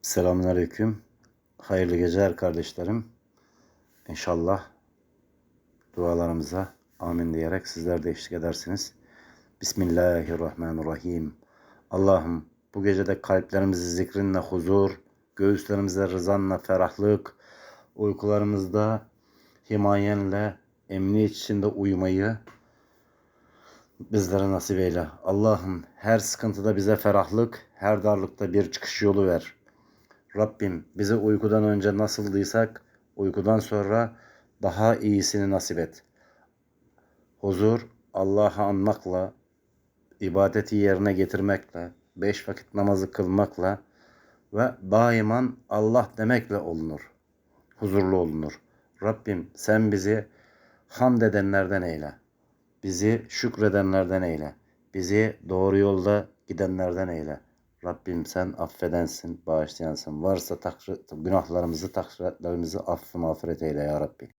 Selamünaleyküm. Hayırlı geceler kardeşlerim. İnşallah dualarımıza amin diyerek sizler de eşlik edersiniz. Bismillahirrahmanirrahim. Allah'ım bu gecede kalplerimizi zikrinle huzur, göğüslerimizde rızanla ferahlık, uykularımızda himayenle emniyet içinde uyumayı bizlere nasip eyle. Allah'ım her sıkıntıda bize ferahlık, her darlıkta bir çıkış yolu ver. Rabbim bize uykudan önce nasıldıysak uykudan sonra daha iyisini nasip et. Huzur Allah'ı anmakla, ibadeti yerine getirmekle, 5 vakit namazı kılmakla ve daiman Allah demekle olunur. Huzurlu olunur. Rabbim sen bizi hamd edenlerden eyle. Bizi şükredenlerden eyle. Bizi doğru yolda gidenlerden eyle. Rabbim sen affedensin, bağışlayansın. Varsa günahlarımızı, taksiratlarımızı affı mağfiret eyle ya Rabbi.